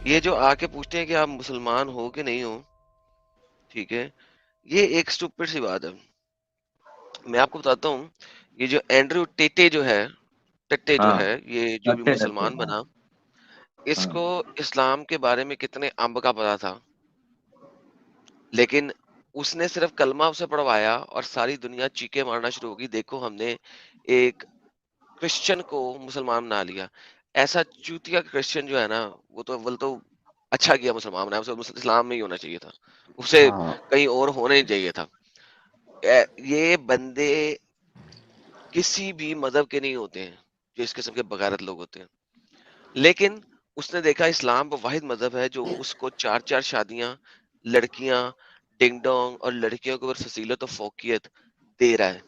یہ جو آ کے پوچھتے ہیں کہ آپ مسلمان ہو کہ نہیں ہو، ٹھیک ہے، یہ ایک اسٹوپڈ سی بات ہے. میں آپ کو بتاتا ہوں، یہ جو اینڈریو ٹیٹے جو ہے، ٹٹے جو ہاں ہے، یہ جو بھی ٹٹے ٹٹے، مسلمان ہاں بنا، اس ہاں کو اسلام کے بارے میں کتنے امب کا پتا تھا، لیکن اس نے صرف کلمہ اسے پڑھوایا اور ساری دنیا چیخے مارنا شروع ہوگی، دیکھو ہم نے ایک کرسچن کو مسلمان بنا لیا. ایسا چوتیا کرسچن جو ہے نا، وہ تو اول تو اچھا کیا مسلمان بنا، اسے اسلام میں ہی ہونا چاہیے تھا، اسے ہاں کہیں اور ہونا ہی چاہیے تھا. یہ بندے کسی بھی مذہب کے نہیں ہوتے ہیں جو اس قسم کے بغیرت لوگ ہوتے ہیں، لیکن اس نے دیکھا اسلام وہ واحد مذہب ہے جو اس کو 4 شادیاں، لڑکیاں، ڈنگ ڈونگ اور لڑکیوں کے اوپر فضیلت و فوقیت دے رہا ہے.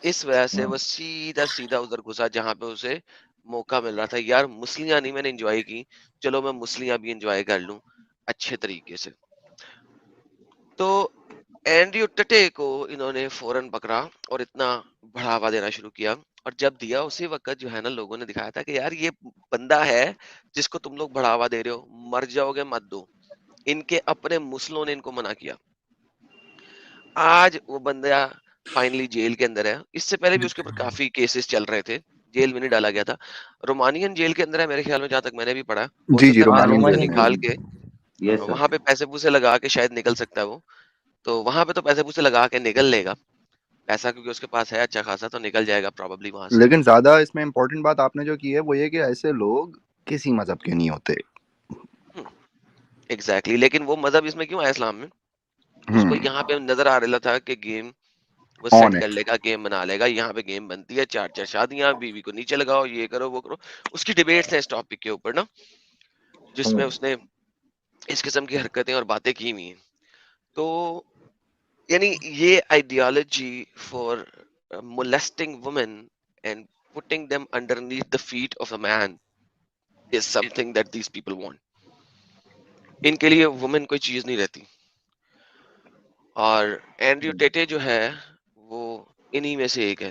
اس وجہ سے وہ سیدھا سیدھا ادھر گھسا جہاں پہ اسے موقع مل رہا تھا. یار مسلیاں نہیں میں نے انجوائے کی، چلو میں مسلیاں بھی انجوائے کر لوں اچھے طریقے سے. تو اینڈریو ٹٹے کو انہوں نے فوراً پکڑا اور اتنا بڑھاوا دینا شروع کیا، اور جب دیا اسی وقت جو ہے نا لوگوں نے دکھایا تھا کہ یار یہ بندہ ہے جس کو تم لوگ بڑھاوا دے رہے ہو، مر جاؤ گے مت دو. ان کے اپنے مسلموں نے ان کو منع کیا. آج وہ بندہ فائنلی جیل کے اندر ہے. اس سے پہلے بھی اس کے اوپر کافی کیسز چل رہے تھے، جیل میں نہیں ڈالا گیا تھا. رومانین جیل کے اندر ہے میرے خیال میں، جہاں تک میں نے بھی پڑھا. ہو جی جی سکتا ہے بعد میں رومانین اسے جیل میں، نکال کے یس سر. وہاں پہ پیسے پوسے لگا کے شاید نکل سکتا ہے وہ. تو وہاں پہ تو پیسے پوسے لگا کے نکل لے گا پیسہ، کیونکہ اس کے پاس ہے اچھا خاصا، تو نکل جائے گا پروبیبلی وہاں سے. لیکن زیادہ اس میں امپورٹنٹ بات آپ نے جو کی ہے وہ یہ کہ ایسے لوگ کسی مذہب کے نہیں ہوتے. ایگزیکٹلی. لیکن وہ مذہب اس میں کیوں آیا اسلام میں؟ اس کو یہاں پہ نظر آ رہا تھا کہ گیم وہ آن سیٹ کر اٹ. لے گا، گیم بنا لے گا. یہاں پہ گیم بنتی ہے 4 شادیاں، بیوی کو نیچے لگاؤ، یہ کرو وہ کرو. اس کی ڈیبیٹس ہیں اس ٹاپک کے اوپر نا، جس میں اس نے اس قسم کی حرکتیں اور باتیں کی ہوئی ہیں. تو یعنی یہ ideology for molesting women and putting them underneath the feet of a man is something that these people want. ان کے لیے وومن کوئی چیز نہیں رہتی. اور اینڈریو ٹیٹے جو ہے وہ انہی میں سے ایک ہے.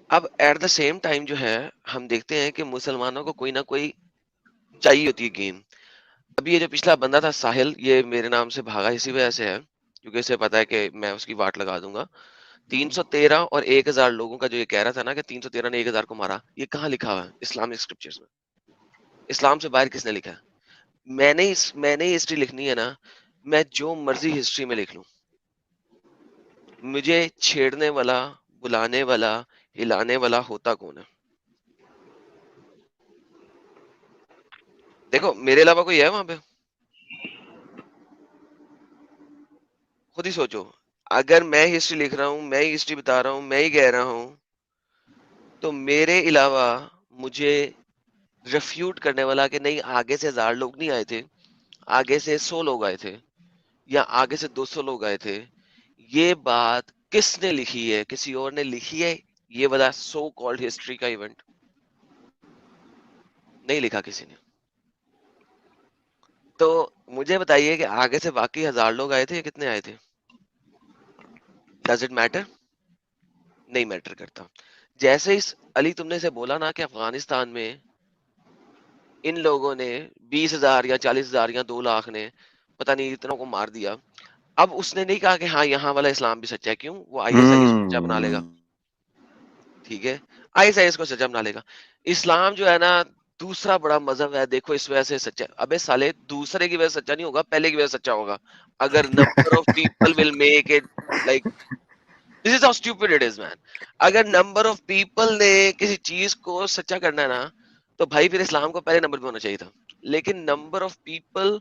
اب ایٹ دا سیم ٹائم جو ہے ہم دیکھتے ہیں کہ مسلمانوں کو کوئی نہ کوئی چاہیے ہوتی ہے گیم. ابھی یہ جو پچھلا بندہ تھا ساحل، یہ میرے نام سے بھاگا اسی وجہ سے ہے کیونکہ اسے پتا ہے کہ میں اس کی واٹ لگا دوں گا. 313 اور 1000 لوگوں کا جو یہ کہہ رہا تھا نا کہ 313 نے 1000 کو مارا، یہ کہاں لکھا ہوا ہے اسلامک اسکرپچرز میں؟ اسلام سے باہر کس نے لکھا ہے؟ میں نے ہسٹری لکھنی ہے نا، میں جو مرضی ہسٹری میں لکھ لوں، مجھے چھیڑنے والا، بلانے والا، ہلانے والا ہوتا کون ہے؟ دیکھو میرے علاوہ کوئی ہے وہاں پہ؟ خود ہی سوچو. اگر میں ہسٹری لکھ رہا ہوں، میں ہی ہسٹری بتا رہا ہوں، میں ہی کہہ رہا ہوں، تو میرے علاوہ مجھے ریفیوٹ کرنے والا کہ نہیں آگے سے 1000 لوگ نہیں آئے تھے، آگے سے 100 لوگ آئے تھے، یا آگے سے 200 لوگ آئے تھے، یہ بات کس نے لکھی ہے؟ کسی اور نے لکھی ہے یہ والا سو کالڈ ہسٹری کا ایونٹ؟ نہیں لکھا کسی نے. تو مجھے بتائیے کہ آگے سے باقی 1000 لوگ آئے تھے یا کتنے آئے تھے؟ Does it matter? نہیں میٹر کرتا. جیسے اس علی تم نے سے بولا نا کہ افغانستان میں ان لوگوں نے 20,000 یا 40,000 یا 2 لاکھ نے پتہ نہیں اتنوں کو مار دیا. اب اس نے نہیں کہا کہ ہاں یہاں والا اسلام بھی سچا ہے. کیوں؟ وہ آئی ایس آئی اس کو سچا بنا لے گا. ٹھیک ہے، آئی ایس آئی اس کو سچا بنا لے گا. اسلام جو ہے نا دوسرا بڑا مذہب ہے، دیکھو اس وجہ سے سچا. ابے سالے دوسرے کی وجہ سے سچا نہیں ہوگا، پہلے کی وجہ سے سچا ہوگا. اگر number of people will make it like this is how stupid it is man. اگر نمبر آف پیپل نے کسی چیز کو سچا کرنا ہے نا، تو بھائی پھر اسلام کو پہلے نمبر پہ ہونا چاہیے تھا. لیکن number of people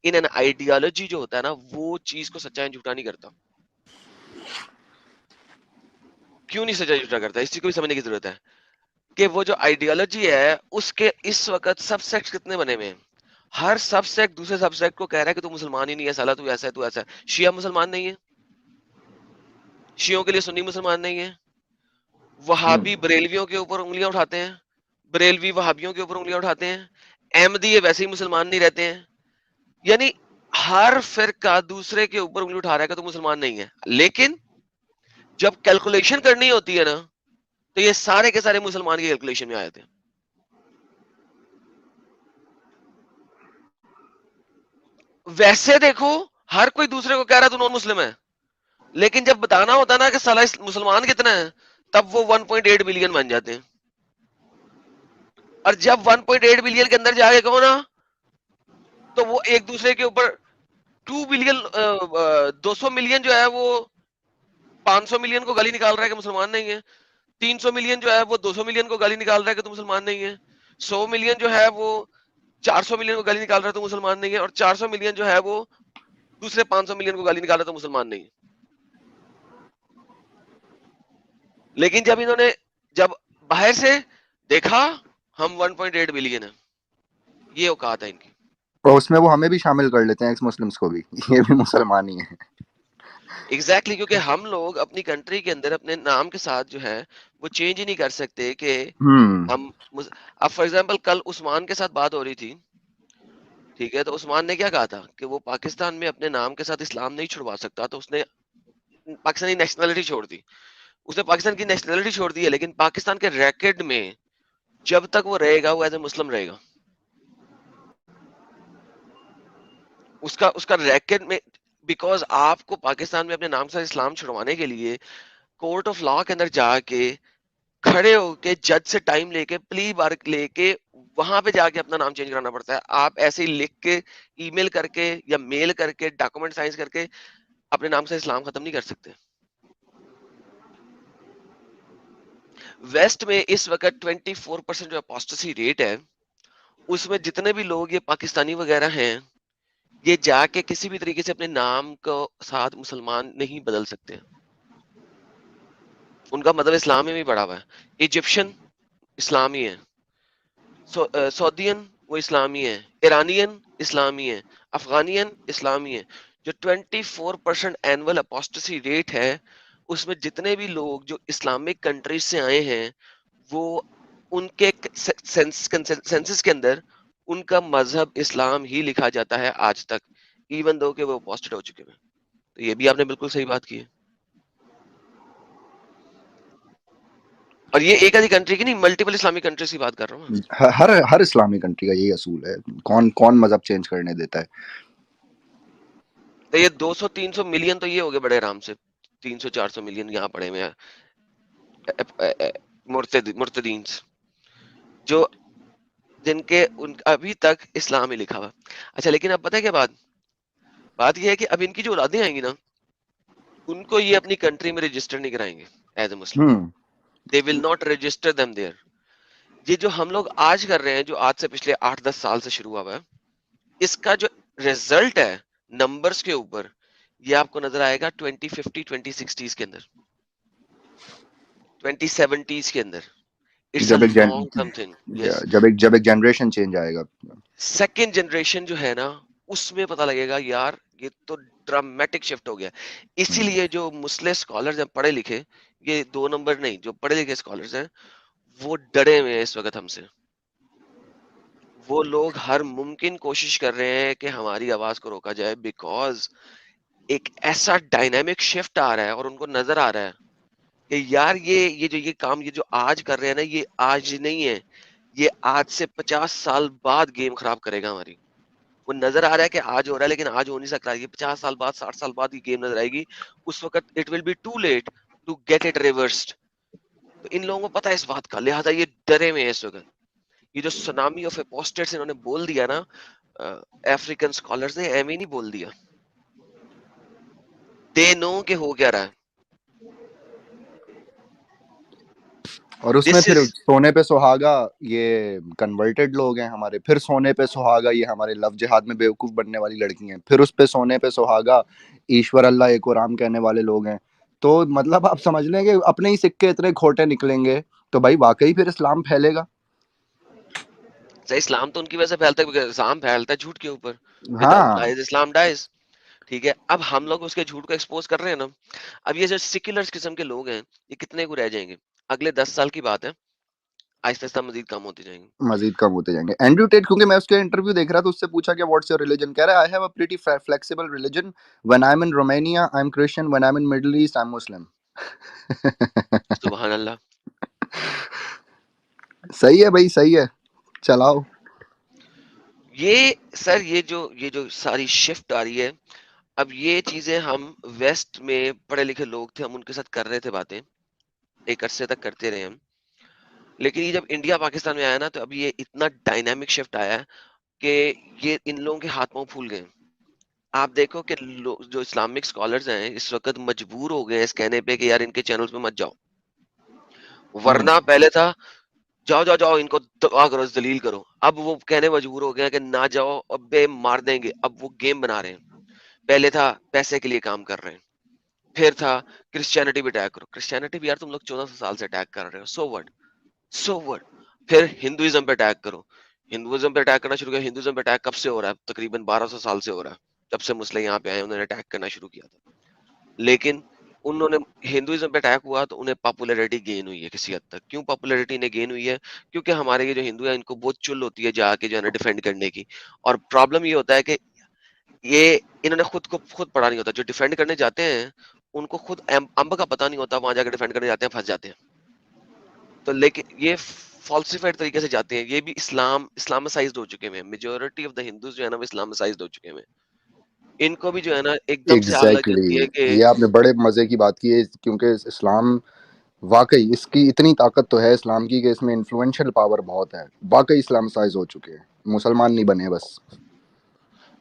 in an ideology جو ہوتا ہے نا، وہ چیز کو سچا جھوٹا نہیں کرتا. کیوں نہیں سچا جھوٹا کرتا؟ اس چیز کو بھی سمجھنے کی ضرورت ہے کہ وہ جو آئیڈیالوجی ہے اس کے اس وقت سب سیکٹ کتنے بنے ہوئے ہیں. ہر سب سیکٹ دوسرے سب سیکٹ کو کہہ رہا ہے کہ تو مسلمان ہی نہیں ہے، سالا تو ایسا ہے، تو ایسا ہے. شیعہ مسلمان نہیں ہے، شیعوں کے لیے سنی مسلمان نہیں ہے. وہابی بریلویوں کے اوپر انگلیاں اٹھاتے ہیں، بریلوی وہابیوں کے اوپر انگلیاں اٹھاتے ہیں. احمدی یہ ویسے ہی مسلمان نہیں رہتے ہیں. یعنی ہر فرقہ دوسرے کے اوپر انگلی اٹھا رہا ہے کہ تو مسلمان نہیں ہے. لیکن جب کیلکولیشن کرنی ہوتی ہے نا، تو یہ سارے کے سارے مسلمان کی کیلکولیشن میں آئے تھے. ویسے دیکھو ہر کوئی دوسرے کو کہہ رہا ہے تو نان مسلم ہے، لیکن جب بتانا ہوتا نا کہ سالہ مسلمان کتنا ہے، تب وہ 1.8 بلین بن جاتے ہیں. اور جب 1.8 بلین کے اندر جا کے کہو نا تو وہ ایک دوسرے کے اوپر 2 بلین 200 ملین جو ہے وہ 500 ملین کو گالی نکال رہا ہے کہ مسلمان نہیں ہے، 300 ملین جو ہے وہ 200 ملین کو گالی نکال رہا ہے کہ تو مسلمان نہیں ہے، 100 ملین جو ہے وہ 400 ملین کو گالی نکال رہا ہے تو مسلمان نہیں ہے، اور 400 ملین جو ہے وہ دوسرے 500 ملین کو گالی نکال رہا ہے تو مسلمان نہیں ہے. لیکن جب انہوں نے جب باہر سے دیکھا ہم 1.8 بلین ہیں، یہ اوقات ہے ان کی. اور اس میں وہ ہمیں بھی شامل کر لیتے ہیں ایکس مسلمس کو بھی، یہ بھی مسلمان ہی ہیں. ایگزیکٹلی کیونکہ ہم لوگ اپنی کنٹری کے اندر اپنے نام کے ساتھ جو ہے وہ چینج ہی نہیں کر سکتے کہ ہم اب فار ایگزامپل کل عثمان کے ساتھ بات ہو رہی تھی، ٹھیک ہے، تو عثمان نے کیا کہا تھا کہ وہ پاکستان میں اپنے نام کے ساتھ اسلام نہیں چھڑوا سکتا، تو اس نے پاکستانی نیشنلٹی چھوڑ دی. اس نے پاکستان کی نیشنلٹی چھوڑ دی ہے، لیکن پاکستان کے ریکارڈ میں جب تک وہ رہے گا وہ ایز اے مسلم رہے گا. اس کا ریکارڈ میں، بیکاز آپ کو پاکستان میں اپنے نام سے اسلام چھڑوانے کے لیے کورٹ آف لا کے اندر جا کے کھڑے ہو کے جج سے ٹائم لے کے پلی بار لے کے وہاں پہ جا کے اپنا نام چینج کرانا پڑتا ہے. آپ ایسے ہی لکھ کے ای میل کر کے یا میل کر کے ڈاکومنٹ سائنس کر کے اپنے نام سے اسلام ختم نہیں کر سکتے. ویسٹ میں اس وقت 24% جو اپوسٹسی ریٹ ہے، اس میں جتنے بھی لوگ یہ پاکستانی وغیرہ ہیں یہ جا کے کسی بھی طریقے سے اپنے نام کو ساتھ مسلمان نہیں بدل سکتے. ان کا مطلب اسلام میں بھی پڑا ہوا ہے. ایجپشن اسلامی ہے، سعودین وہ اسلامی ہے، ایرانین اسلامی ہے، افغانین اسلامی ہے. جو 24% اینول اپوسٹسی ریٹ ہے، اس میں جتنے بھی لوگ جو اسلامک کنٹریز سے آئے ہیں وہ ان کے سینسس کے اندر ان کا مذہب اسلام ہی لکھا جاتا ہے آج تک، ایون دو کہ وہ اپوسٹڈ ہو چکے ہیں. تو یہ بھی آپ نے بالکل صحیح بات کی ہے. اور یہ ایک آدھی کنٹری کی نہیں، ملٹیپل اسلامک کنٹریز کی بات کر رہا ہوں میں. ہر اسلامی کنٹری کا یہی اصول ہے، کون مذہب چینج کرنے دیتا ہے. تو یہ 200-300 ملین تو یہ ہو گئے بڑے آرام سے، 300-400 ملین یہاں پڑے ہوئے ہیں مرتدین جو جن کے ابھی تک اسلام ہی لکھا ہوا. اچھا لیکن اب پتہ ہے کیا بات یہ ہے کہ اب ان کی جو اولادیں آئیں گی نا ان کو یہ اپنی کنٹری میں رجسٹر نہیں کرائیں گے as a Muslim. They will not register them there. یہ جو ہم لوگ آج کر رہے ہیں، جو آج سے پچھلے 8-10 سال سے شروع ہوا ہے، اس کا جو ریزلٹ ہے نمبرز کے اوپر یہ آپ کو نظر آئے گا 2050 2060 کے اندر، 2070 کے اندر. It's a long term thing. Yes. جب ایک جنریشن چینج آئے گا. سیکنڈ جنریشن جو ہے نا اس میں پتہ لگے گا یار یہ تو ڈرامیٹک شفٹ ہو گیا. اسی لیے جو مسلم اسکالرز ہیں پڑھے لکھے، یہ 2 نمبر نہیں، جو پڑھے لکھے اسکالرز ہیں وہ ڈرے ہوئے ہیں اس وقت ہم سے. وہ لوگ ہر ممکن کوشش کر رہے ہیں کہ ہماری آواز کو روکا جائے، بیکاز ایک ایسا ڈائنامک شفٹ آ رہا ہے اور ان کو نظر آ رہا ہے کہ یار یہ کام یہ جو آج کر رہے ہیں نا یہ آج نہیں ہے، یہ آج سے 50 سال بعد گیم خراب کرے گا ہماری. وہ نظر آ رہا ہے کہ آج ہو رہا ہے لیکن آج ہو نہیں سکتا، یہ 50 سال بعد 60 سال بعد یہ گیم نظر آئے گی. اس وقت it will be too late to get it reversed. تو ان لوگوں کو پتا ہے اس بات کا، لہٰذا یہ ڈرے میں اس وقت. یہ جو سونامی آف اپوسٹیٹس انہوں نے بول دیا نا افریقن اسکالرز نے ایویں نہیں بول دیا، دے نو کہ ہو کیا رہا ہے. اور اس میں دس پھر از سونے پہ سہاگا یہ کنورٹڈ لوگ ہیں ہمارے، پھر سونے پہ سہاگا یہ ہمارے لو جہاد میں بیوقوف بننے والی لڑکی ہیں، پھر اس پہ سونے پہ سہاگا ایشور اللہ ایک اور رام کہنے والے لوگ ہیں. تو مطلب آپ سمجھ لیں کہ اپنے ہی سکے اتنے کھوٹے نکلیں گے تو بھائی واقعی پھر اسلام پھیلے گا. اسلام تو ان کی وجہ سے پھیلتا ہے، اسلام پھیلتا ہے جھوٹ کے اوپر. وداؤٹ ہاں لائز اسلام ڈائز. ٹھیک ہے، اب ہم لوگ اس کے جھوٹ کو ایکسپوز کر رہے ہیں نا. اب یہ جو سیکولر قسم کے لوگ ہیں یہ کتنے کو رہ جائیں گے؟ اگلے 10 سال کی بات ہے، آہستہ آہستہ مزید کم ہوتے جائیں گے. مزید کم ہوتے جائیں گے. اینڈریو ٹیٹ، کیونکہ میں اس کے انٹرویو دیکھ رہا تھا، اس سے پوچھا کہ واٹس یور ریلیجن، کہہ رہا ہے I have a pretty flexible religion. when I'm in Romania I'm Christian, when I'm in Middle East I'm Muslim. سبحان اللہ. صحیح ہے بھائی، صحیح ہے، چلاؤ. یہ سر یہ جو ساری شفٹ آ رہی ہے، اب یہ چیزیں ہم ویسٹ میں پڑھے لکھے لوگ تھے، ہم ان کے ساتھ کر رہے تھے باتیں، ایک عرصے تک کرتے رہے ہم، لیکن یہ جب انڈیا پاکستان میں آیا نا تو اب یہ اتنا ڈائنامک شفٹ آیا ہے کہ یہ ان لوگوں کے ہاتھ پاؤں پھول گئے. آپ دیکھو کہ جو اسلامک اسکالرز ہیں اس وقت مجبور ہو گئے ہیں اس کہنے پہ کہ یار ان کے چینلز پہ مت جاؤ، ورنہ پہلے تھا جاؤ جاؤ جاؤ ان کو دبا کرو، ذلیل کرو. اب وہ کہنے مجبور ہو گیا کہ نہ جاؤ، اب بے مار دیں گے. اب وہ گیم بنا رہے ہیں. پہلے تھا پیسے کے لیے کام کر رہے ہیں، پھر تھا کرسچینٹی بھی اٹیک کرو. کرسچینٹی بھی یار تم لوگ 1400 سال سے اٹیک کر رہے ہو، سو وٹ سو وٹ. پھر ہندوازم پہ اٹیک کرو، ہندوازم پہ اٹیک کرنا شروع کیا. ہندوازم پہ اٹیک کب سے ہو رہا ہے؟ تقریباً 1200 سال سے ہو رہا ہے. جب سے مسلم یہاں پہ آئے انہوں نے اٹیک کرنا شروع کیا تھا، لیکن انہوں نے ہندوازم پہ اٹیک ہوا تو انہیں پاپولیرٹی گین ہوئی ہے کسی حد تک. کیوں پاپولیرٹی نے گین ہوئی ہے؟ کیونکہ ہمارے یہ جو ہندو ہیں ان کو بہت چل ہوتی ہے جا کے جو ہے نا ڈیفینڈ کرنے کی. اور پرابلم یہ ہوتا ہے کہ یہ انہوں نے خود کو خود پڑھا نہیں ہوتا. جو ڈیفینڈ کرنے جاتے ہیں ان کو خود امب کا پتہ نہیں ہوتا، وہاں جا کے ڈیفینڈ کرنے جاتے ہیں پھنس جاتے ہیں. تو لیکن یہ فالسیفائڈ طریقے سے جاتے ہیں. یہ بھی اسلامسائزڈ ہو چکے ہیں. میجورٹی آف دا ہندوز جو ہے نا وہ اسلامسائزڈ ہو چکے ہیں. ان کو بھی جو ہے نا ایک دم سے آگ لگ جاتی ایگزیکٹلی ہے کہ یہ آپ نے بڑے مزے کی بات کی ہے، کیونکہ اسلام واقعی اس کی اتنی طاقت تو ہے اسلام کی کہ اس میں انفلوئنشل پاور بہت ہے. واقعی اسلام سائز ہو چکے ہیں، مسلمان نہیں بنے بس.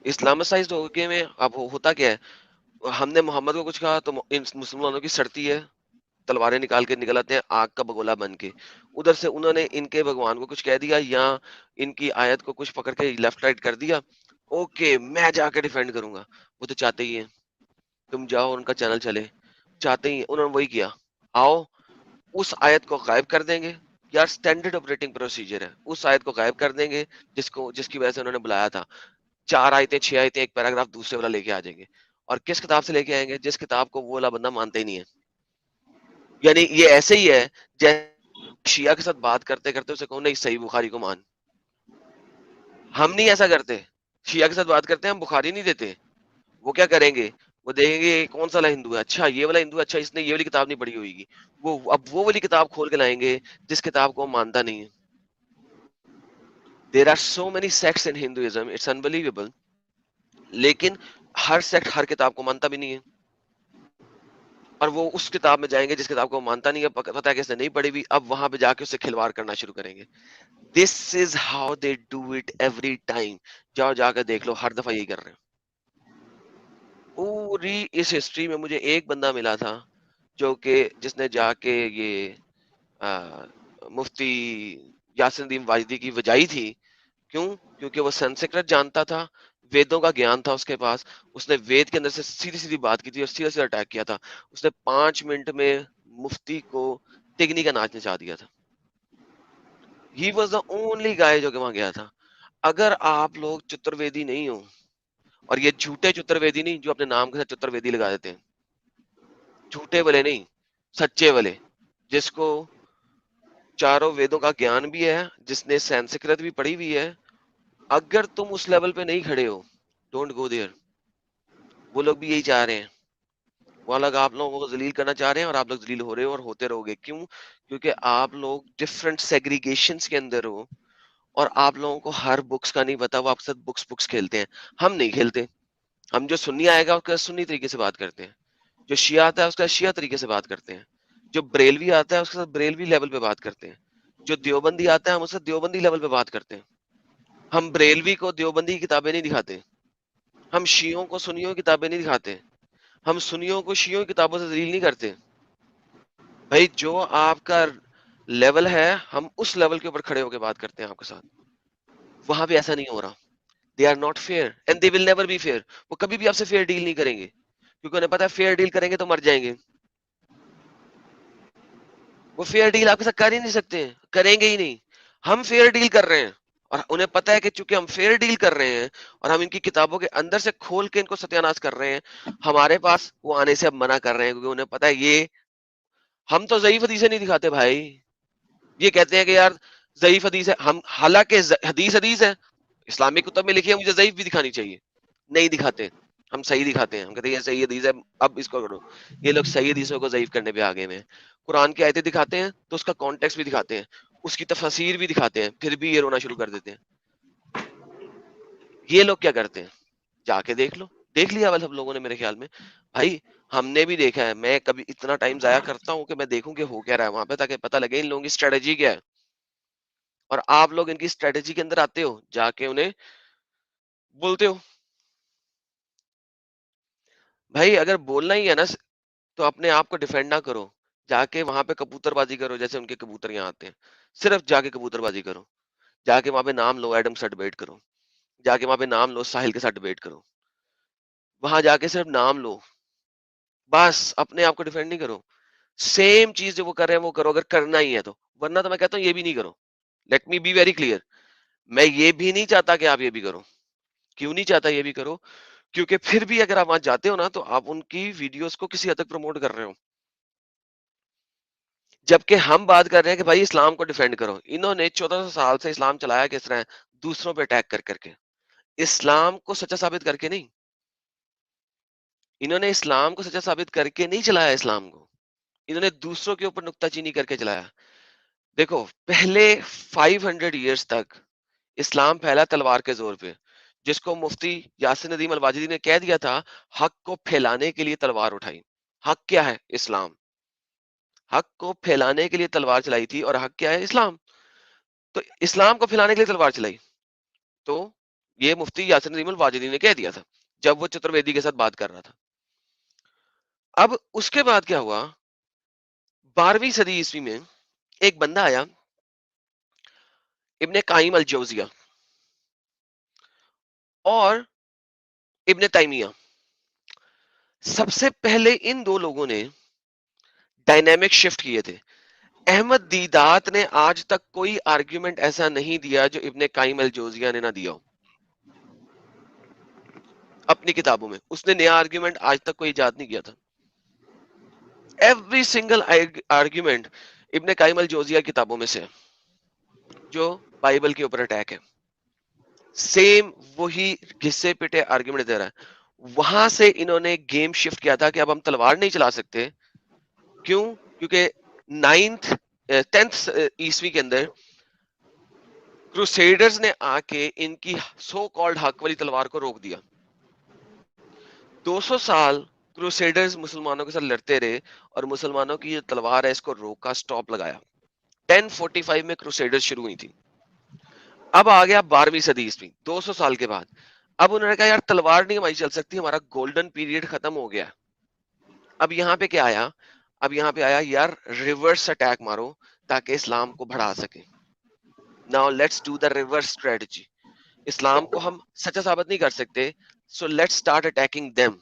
اسلامسائزڈ ہو گئے میں. اب ہوتا کیا ہے، ہم نے محمد کو کچھ کہا تو مسلمانوں کی سڑتی ہے، تلواریں نکال کے نکل آتے ہیں آگ کا بگولا بن کے. ادھر سے انہوں نے ان کے بھگوان کو کچھ کہہ دیا یا ان کی آیت کو کچھ پکڑ کے لیفٹ رائٹ کر دیا، اوکے میں جا کے ڈیفینڈ کروں گا. وہ تو چاہتے ہی ہیں تم جاؤ ان کا چینل چلے، چاہتے ہی انہوں نے وہی کیا. آؤ اس آیت کو غائب کر دیں گے. یار سٹینڈرڈ آپریٹنگ پروسیجر ہے. اس آیت کو غائب کر دیں گے جس کی وجہ سے انہوں نے بلایا تھا. 4 آیتیں 6 آیتیں ایک پیراگراف دوسرے والا لے کے آ جائیں گے. اور کس کتاب سے لے کے آئیں گے؟ جس کتاب کو وہ والا بندہ مانتا ہی نہیں ہے. یعنی یہ ایسے ہی ہے جیسے شیعہ کے ساتھ بات کرتے کرتے اسے کہو نہیں صحیح بخاری کو مان. ہم نہیں ایسا کرتے. شیعہ کے ساتھ بات کرتے ہیں ہم بخاری نہیں دیتے. وہ کیا کریں گے؟ وہ دیکھیں گے کون سا والا ہندو ہے، اچھا یہ والا ہندو ہے، اچھا اس نے یہ والی کتاب نہیں پڑھی ہوئے گی. اب وہ والی کتاب کھول کے لائیں گے جس کتاب کو وہ مانتا نہیں ہے. There are so many sects in Hinduism, it's unbelievable. لیکن ہر سیکٹ ہر کتاب کو مانتا بھی نہیں ہے، اور وہ اس کتاب میں جائیں گے جس کتاب کو وہ مانتا نہیں ہے، پتہ ہے کہ اس نے نہیں پڑھی ہوئی. اب وہاں پہ جا کے اس سے کھلواڑ کرنا شروع کریں گے. This is how they do it every time. جاؤ جا کے دیکھ لو، ہر دفعہ یہی کر رہے ہیں. پوری اس ہسٹری میں مجھے ایک بندہ ملا تھا جو کہ جس نے جا کے یہ مفتی یاسر الدین واجدی کی وجائی تھی. کیوں؟ کیونکہ وہ سنسکرت جانتا تھا، ویدوں کا گیان تھا اس کے پاس. اس نے وید کے اندر سے سیدھی سیدھی بات کی تھی اور سیدھا سیدھا اٹیک کیا تھا. اس نے 5 منٹ میں مفتی کو تگنی کا ناچ نچا دیا تھا. ہی واز دا اونلی گائے جو کہ وہاں گیا تھا. اگر آپ لوگ چترویدی نہیں ہو، اور یہ جھوٹے چترویدی نہیں جو اپنے نام کے ساتھ چترویدی لگا دیتے ہیں، جھوٹے والے نہیں، سچے والے، جس کو چاروں ویدوں کا گیان بھی ہے، جس نے سنسکرت بھی پڑھی ہوئی ہے، اگر تم اس لیول پہ نہیں کھڑے ہو ڈونٹ گو دیئر. وہ لوگ بھی یہی چاہ رہے ہیں. وہ لوگ آپ لوگوں کو ذلیل کرنا چاہ رہے ہیں اور آپ لوگ ذلیل ہو رہے ہو اور ہوتے رہو گے. کیوں؟ کیونکہ آپ لوگ ڈفرنٹ سیگریگیشنز کے اندر ہو اور آپ لوگوں کو ہر بکس کا نہیں پتا. وہ آپ کے ساتھ بکس کھیلتے ہیں، ہم نہیں کھیلتے. ہم جو سنی آئے گا اس کے ساتھ سنی طریقے سے بات کرتے ہیں، جو شیعہ آتا ہے اس کے ساتھ شیعہ طریقے سے بات کرتے ہیں، جو بریلوی آتا ہے اس کے ساتھ بریلوی لیول پہ بات کرتے ہیں، جو دیوبندی آتا ہے ہم اس سے دیوبندی لیول پہ بات کرتے ہیں. ہم بریلوی کو دیوبندی کی کتابیں نہیں دکھاتے، ہم شیعوں کو سنیوں کی کتابیں نہیں دکھاتے، ہم سنیوں کو شیعوں کی کتابوں سے ذلیل نہیں کرتے. بھائی جو آپ کا لیول ہے ہم اس لیول کے اوپر کھڑے ہو کے بات کرتے ہیں آپ کے ساتھ. وہاں پہ ایسا نہیں ہو رہا. They are not fair and they will never be fair. وہ کبھی بھی آپ سے فیئر ڈیل نہیں کریں گے کیونکہ انہیں پتا ہے فیئر ڈیل کریں گے تو مر جائیں گے. وہ فیئر ڈیل آپ کے ساتھ کر ہی نہیں سکتے، کریں گے ہی نہیں. ہم فیئر ڈیل کر رہے ہیں اور انہیں پتا ہے کہ چونکہ ہم فیئر ڈیل کر رہے ہیں اور ہم ان کی کتابوں کے اندر سے کھول کے ان کو ستیاناش کر رہے ہیں، ہمارے پاس وہ آنے سے اب منع کر رہے ہیں کیونکہ انہیں پتا ہے یہ ہم تو ضعیف حدیثیں نہیں دکھاتے بھائی. یہ کہتے ہیں کہ یار ضعیف حدیث ہے، ہم حالانکہ حدیث ہے اسلامی کتب میں لکھی ہے، مجھے ضعیف بھی دکھانی چاہیے، نہیں دکھاتے. ہم صحیح دکھاتے ہیں، ہم کہتے ہیں یہ صحیح حدیث ہے اب اس کو کرو. یہ لوگ صحیح حدیثوں کو ضعیف کرنے پہ آگے میں. قرآن کی آیتیں دکھاتے ہیں تو اس کا کانٹیکس بھی دکھاتے ہیں، اس کی تفسیر بھی دکھاتے ہیں، پھر بھی یہ رونا شروع کر دیتے ہیں. یہ لوگ کیا کرتے ہیں؟ جا کے دیکھ لو، دیکھ لیا سب لوگوں نے میرے خیال میں بھائی، ہم نے بھی دیکھا ہے. میں کبھی اتنا ٹائم ضائع کرتا ہوں کہ میں دیکھوں کہ ہو کیا رہا ہے وہاں پہ، تاکہ پتہ لگے ان لوگوں کی اسٹریٹجی کیا ہے. اور آپ لوگ ان کی اسٹریٹجی کے اندر آتے ہو، جا کے انہیں بولتے ہو. بھائی اگر بولنا ہی ہے نا تو اپنے آپ کو ڈیفینڈ نہ کرو، جا کے وہاں پہ کبوتر بازی کرو جیسے ان کے کبوتر یہاں آتے ہیں. صرف جا کے کبوتر بازی کرو، جا کے وہاں پہ نام لو ایڈم سے ڈبیٹ کرو، جا کے وہاں پہ نام لو ساحل کے ساتھ ڈبیٹ کرو، وہاں جا کے صرف نام لو، بس اپنے آپ کو ڈیفینڈ نہیں کرو. سیم چیز جو وہ کر رہے ہیں وہ کرو اگر کرنا ہی ہے تو، ورنہ تو میں کہتا ہوں یہ بھی نہیں کرو. Let me be very clear, میں یہ بھی نہیں چاہتا کہ آپ یہ بھی کرو. کیوں نہیں چاہتا یہ بھی کرو؟ کیونکہ پھر بھی اگر آپ وہاں جاتے ہو نا تو آپ ان کی ویڈیوز کو کسی حد تک پروموٹ کر رہے ہو، جبکہ ہم بات کر رہے ہیں کہ بھائی اسلام کو ڈیفینڈ کرو. انہوں نے 1400 سال سے اسلام چلایا کس طرح؟ دوسروں پہ اٹیک کر کر کے، اسلام کو سچا ثابت کر کے نہیں. انہوں نے اسلام کو سچا ثابت کر کے نہیں چلایا، اسلام کو انہوں نے دوسروں کے اوپر نکتہ چینی کر کے چلایا. دیکھو پہلے 500 ایئرز تک اسلام پھیلا تلوار کے زور پہ، جس کو مفتی یاسر ندیم الواجدی نے کہہ دیا تھا حق کو پھیلانے کے لیے تلوار اٹھائی. حق کیا ہے؟ اسلام. حق کو پھیلانے کے لیے تلوار چلائی تھی، اور حق کیا ہے؟ اسلام. تو اسلام کو پھیلانے کے لیے تلوار چلائی، تو یہ مفتی یاسر ندیم الواجدی نے کہہ دیا تھا جب وہ چترویدی کے ساتھ بات کر رہا تھا. اب اس کے بعد کیا ہوا؟ 12ویں صدی عیسوی میں ایک بندہ آیا، ابن قیم الجوزیہ اور ابن تیمیہ. سب سے پہلے ان دو لوگوں نے ڈائنامک شفٹ کیے تھے. احمد دیدات نے آج تک کوئی آرگیومنٹ ایسا نہیں دیا جو ابن قیم الجوزیہ نے نہ دیا ہو اپنی کتابوں میں. اس نے نیا آرگیومنٹ آج تک کوئی ایجاد نہیں کیا تھا. ایوری سنگل آرگیومنٹ ابن قیم الجوزیہ کتابوں میں سے جو بائبل کے اوپر اٹیک ہے، سیم وہی گھسے پٹے آرگیومنٹ دے رہا ہے. وہاں سے انہوں نے گیم شفٹ کیا تھا کہ اب ہم تلوار نہیں چلا سکتے. کیوں؟ کیونکہ 10th عیسوی کے اندر کروسیڈرز نے آ کے ان کی سو کالڈ حق والی تلوار کو روک دیا. 200 سال کروسیڈرز مسلمانوں کے ساتھ لڑتے رہے اور مسلمانوں کی یہ تلوار ہے اس کو روکا، سٹاپ لگایا. 1045 میں کروسیڈرز شروع ہوئی تھی. اب آ گیا 12ویں صدی عیسوی، 200 سال کے بعد. اب انہوں نے کہا یار تلوار نہیں ہماری چل سکتی، ہمارا گولڈن پیریڈ ختم ہو گیا. اب یہاں پہ کیا آیا؟ اب یہاں پہ آیا یار ریورس اٹیک مارو تاکہ اسلام کو بڑھا سکے. Now let's do the reverse strategy. اسلام کو ہم سچا ثابت نہیں کر سکتے، so let's start attacking them.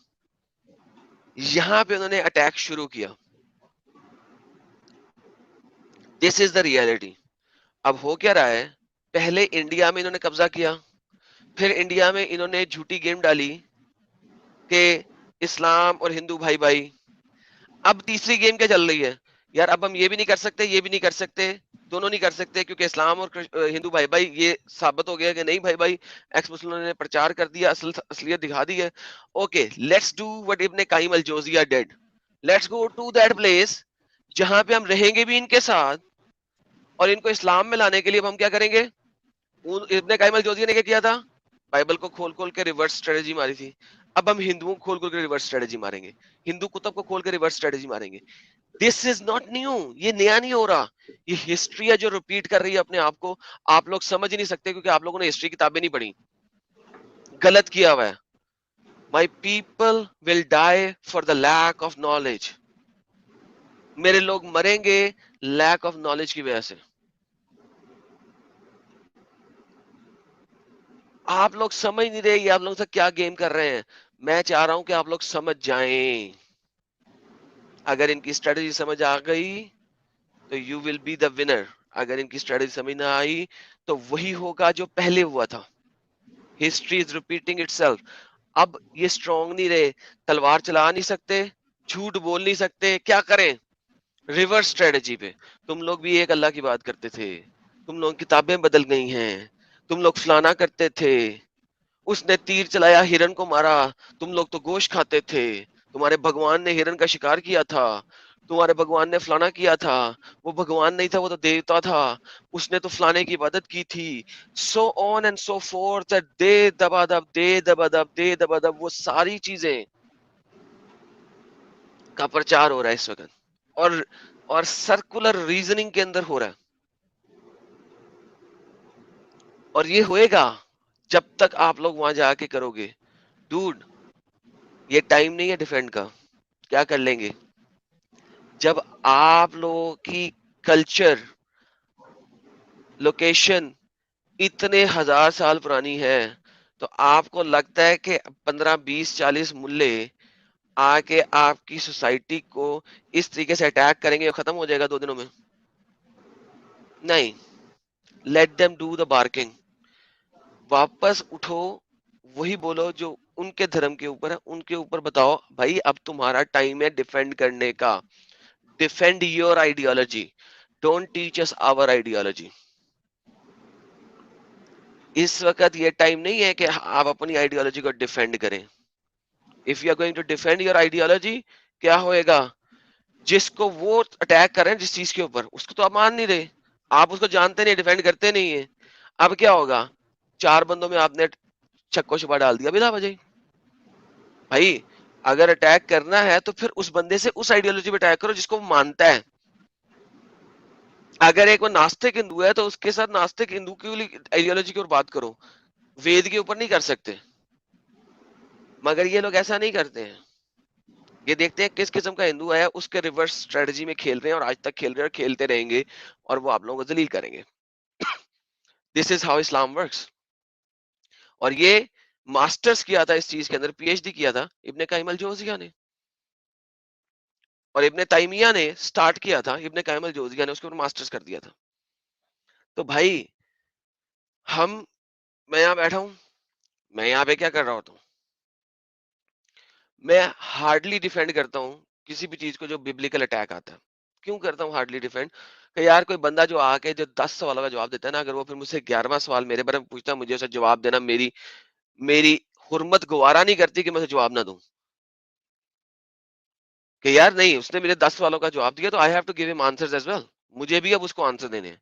یہاں پہ انہوں نے اٹیک شروع کیا. This is the reality. اب ہو کیا رہا ہے؟ پہلے انڈیا میں انہوں نے قبضہ کیا، پھر انڈیا میں انہوں نے جھوٹی گیم ڈالی کہ اسلام اور ہندو بھائی بھائی. اب تیسری گیم کیا چل رہی ہے؟ یار اب ہم یہ بھی نہیں کر سکتے، یہ بھی نہیں کر سکتے، دونوں نہیں کر سکتے، کیونکہ اسلام اور ہندو بھائی بھائی یہ ثابت ہو گیا کہ نہیں بھائی بھائی، ایکس مسلموں نے پرچار کر دیا، اصلیت دکھا دی ہے. Okay let's do what Ibn Qayyim Al Jawziyya did. Let's go to that place جہاں پہ ہم رہیں گے بھی ان کے ساتھ، اور ان کو اسلام میں لانے کے لیے ہم کیا کریں گے؟ ابن قیم الجوزیہ نے کیا کیا تھا؟ بائبل کو کھول کھول کے ریورس اسٹریٹجی ماری تھی. اب ہم ہندوؤں کو کھول کھول کے ریورس اسٹریٹجی ماریں گے، ہندو کتب کو کھول کے ریورس اسٹریٹجی ماریں گے. دس از ناٹ نیو، یہ نیا نہیں ہو رہا، یہ ہسٹری ہے جو ریپیٹ کر رہی ہے اپنے آپ کو. آپ لوگ سمجھ نہیں سکتے کیونکہ آپ لوگوں نے ہسٹری کتابیں نہیں پڑھی، غلط کیا ہوا ہے. My people will die for the lack of knowledge. میرے لوگ مریں گے لیک آف نالج کی وجہ سے. آپ لوگ سمجھ نہیں رہے یہ آپ لوگ سے کیا گیم کر رہے ہیں. میں چاہ رہا ہوں کہ آپ لوگ سمجھ جائیں. اگر ان کی اسٹریٹجی سمجھ آ گئی تو you will be the winner. اگر ان کی اسٹریٹجی سمجھ نہ آئی تو وہی ہوگا جو پہلے ہوا تھا. History is repeating it self. اب یہ اسٹرانگ نہیں رہے، تلوار چلا نہیں سکتے، جھوٹ بول نہیں سکتے، کیا کریں؟ ریورس اسٹریٹجی پہ. تم لوگ بھی ایک اللہ کی بات کرتے تھے، تم لوگ کتابیں بدل گئی ہیں، تم لوگ فلانا کرتے تھے، اس نے تیر چلایا ہرن کو مارا، تم لوگ تو گوشت کھاتے تھے، تمہارے بھگوان نے ہرن کا شکار کیا تھا، تمہارے بھگوان نے فلانا کیا تھا، وہ بھگوان نہیں تھا، وہ تو دیوتا تھا، اس نے تو فلانے کی عبادت کی تھی، سو آن اینڈ سو فورتھ، دے دبا دب دے دبا دب دے دبا دب، وہ ساری چیزیں کا پرچار ہو رہا ہے اس وقت، اور سرکولر ریزننگ کے اندر ہو رہا ہے. اور یہ ہوئے گا جب تک آپ لوگ وہاں جا کے کرو گے. ڈوڈ یہ ٹائم نہیں ہے ڈیفینڈ کا. کیا کر لیں گے جب آپ لوگوں کی کلچر لوکیشن اتنے ہزار سال پرانی ہے، تو آپ کو لگتا ہے کہ 15 20 40 ملے آ کے آپ کی سوسائٹی کو اس طریقے سے اٹیک کریں گے اور ختم ہو جائے گا 2 دنوں میں؟ نہیں. Let them do the barking. واپس اٹھو، وہی بولو جو ان کے دھرم کے اوپر ہے، ان کے اوپر بتاؤ بھائی اب تمہارا ٹائم ہے ڈیفینڈ کرنے کا. Defend your ideology, don't teach us our ideology. اس وقت یہ ٹائم نہیں ہے کہ آپ اپنی آئیڈیالوجی کو ڈیفینڈ کریں. If you are going to defend your ideology, کیا ہوئے گا؟ جس کو وہ اٹیک کر رہے ہیں جس چیز کے اوپر، اس کو تو آپ مان نہیں رہے، آپ اس کو جانتے نہیں، ڈیفینڈ کرتے نہیں ہیں. اب کیا ہوگا؟ 4 بندوں میں آپ نے چھکو شبا ڈال دیا بلا وجہ. بھائی اگر اٹیک کرنا ہے تو پھر اس بندے سے اس آئیڈیالوجی پہ اٹیک کرو جس کو وہ مانتا ہے. اگر ایک وہ ناستک ہندو ہے تو اس کے ساتھ ناستک ہندو کی آئیڈیالوجی کی اور بات کرو، وید کے اوپر نہیں کر سکتے. مگر یہ لوگ ایسا نہیں کرتے ہیں. یہ دیکھتے ہیں کس قسم کا ہندو ہے، اس کے ریورس اسٹریٹجی میں کھیل رہے ہیں، اور آج تک کھیل رہے ہیں اور کھیلتے رہیں گے، اور وہ آپ لوگوں کو ذلیل کریں گے. This is how Islam works. اور یہ ماسٹرز کیا تھا اس چیز کے اندر، پی ایچ ڈی کیا تھا ابن قیم الجوزیہ نے، اور ابن تیمیہ نے سٹارٹ کیا تھا، ابن قیم الجوزیہ نے اس کے اوپر ماسٹرز کر دیا تھا. تو بھائی میں یہاں بیٹھا ہوں، میں یہاں پہ کیا کر رہا ہوتا ہوں؟ میں ہارڈلی ڈیفینڈ کرتا ہوں کسی بھی چیز کو جو بیبلیکل اٹیک آتا ہے. کیوں کرتا ہوں ہارڈلی ڈیفینڈ؟ کہ یار کوئی بندہ جو آ کے جو 10 سوالوں کا جواب دیتا ہے نا، اگر وہ پھر مجھ سے 11واں سوال میرے بارے میں پوچھتا ہے، مجھے اسے جواب دینا میری حرمت گوارا نہیں کرتی کہ میں اسے جواب نہ دوں. کہ یار نہیں، اس نے میرے 10 سوالوں کا جواب دیا تو آئی ہیو ٹو گیو ہم آنسرز ایز ویل، مجھے بھی اب اس کو آنسر دینے ہیں.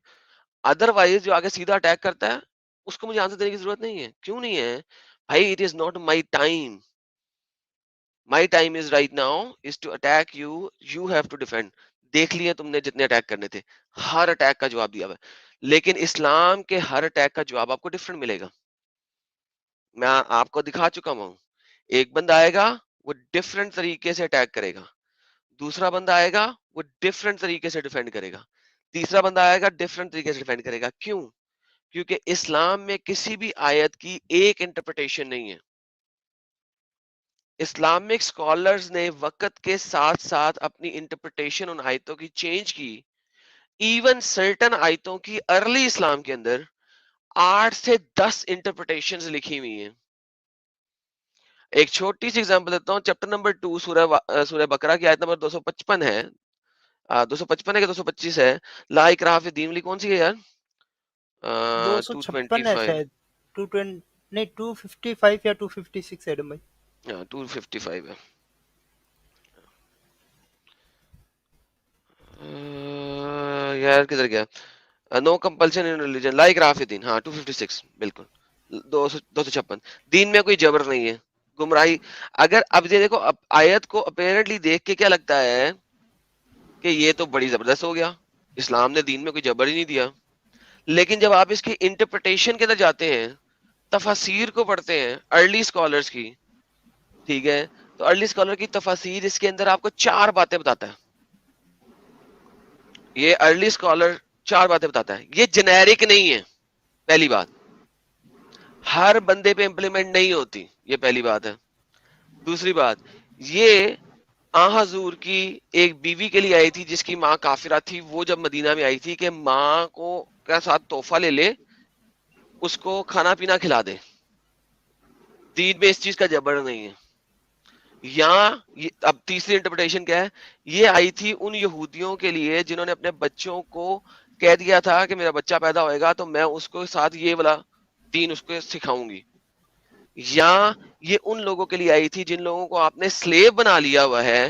ادروائز جو آگے سیدھا اٹیک کرتا ہے اس کو مجھے آنسر دینے کی ضرورت نہیں ہے. کیوں نہیں ہے بھائی؟ It is not my time. My time is right now is to attack you. You have to defend. دیکھ لیے تم نے جتنے اٹیک کرنے تھے، ہر اٹیک کا جواب دیا ہوا ہے. لیکن اسلام کے ہر اٹیک کا جواب آپ کو ڈفرنٹ ملے گا. میں آپ کو دکھا چکا ہوں. ایک بندہ آئے گا، وہ ڈفرنٹ طریقے سے اٹیک کرے گا. دوسرا بندہ آئے گا، وہ ڈفرنٹ طریقے سے ڈیفینڈ کرے گا. تیسرا بندہ آئے گا، ڈفرنٹ طریقے سے ڈیفینڈ کرے گا. کیوں؟ کیونکہ اسلام میں کسی بھی آیت کی ایک انٹرپریٹیشن نہیں ہے. اسلامک اسکالرز نے وقت کے ساتھ ساتھ اپنی انٹرپریٹیشن ان آیتوں کی چینج کی. ایون سرٹن آیتوں کی ارلی اسلام کے اندر 8 سے 10 انٹرپریٹیشنز لکھی ہوئی ہیں. ایک چھوٹی سی ایگزامپل دیتا ہوں. چیپٹر نمبر 2 سورہ بقرہ کی آیت نمبر 255 ہے. 255 ہے کہ 225 ہے؟ لا اکراہ فی الدین والی کون سی ہے یار؟ 256 ہے 225. شاید، 220 نہیں 255 یا 256 ایڈم بھائی. 255 ہے. یار کدھر گیا؟ نو کمپلشن ان ریلیجن لا اکراہ فی الدین. ہاں 256 بالکل. 256 دین میں کوئی جبر نہیں ہے، گمراہی. اگر اب یہ دیکھو، اب آیت کو اپیرنٹلی دیکھ کے کیا لگتا ہے کہ یہ تو بڑی زبردست ہو گیا، اسلام نے دین میں کوئی جبر ہی نہیں دیا. لیکن جب آپ اس کی انٹرپریٹیشن کے اندر جاتے ہیں، تفاسیر کو پڑھتے ہیں ارلی اسکالرز کی، ٹھیک ہے، تو ارلی اسکالر کی تفاسیر اس کے اندر آپ کو 4 باتیں بتاتا ہے. یہ ارلی اسکالر 4 باتیں بتاتا ہے. یہ جنیرک نہیں ہے، پہلی بات. ہر بندے پہ امپلیمنٹ نہیں ہوتی، یہ پہلی بات ہے. دوسری بات، یہ حضور کی ایک بیوی کے لیے آئی تھی جس کی ماں کافرہ تھی. وہ جب مدینہ میں آئی تھی کہ ماں کو کا ساتھ تحفہ لے لے، اس کو کھانا پینا کھلا دے. دین میں اس چیز کا جبر نہیں ہے. یہاں اب تیسری انٹرپریٹیشن کیا ہے؟ یہ آئی تھی ان یہودیوں کے لیے جنہوں نے اپنے بچوں کو کہہ دیا تھا کہ میرا بچہ پیدا ہوئے گا تو میں اس کو ساتھ یہ والا دین اس کو سکھاؤں گی. یا یہ ان لوگوں کے لیے آئی تھی جن لوگوں کو آپ نے سلیو بنا لیا ہوا ہے،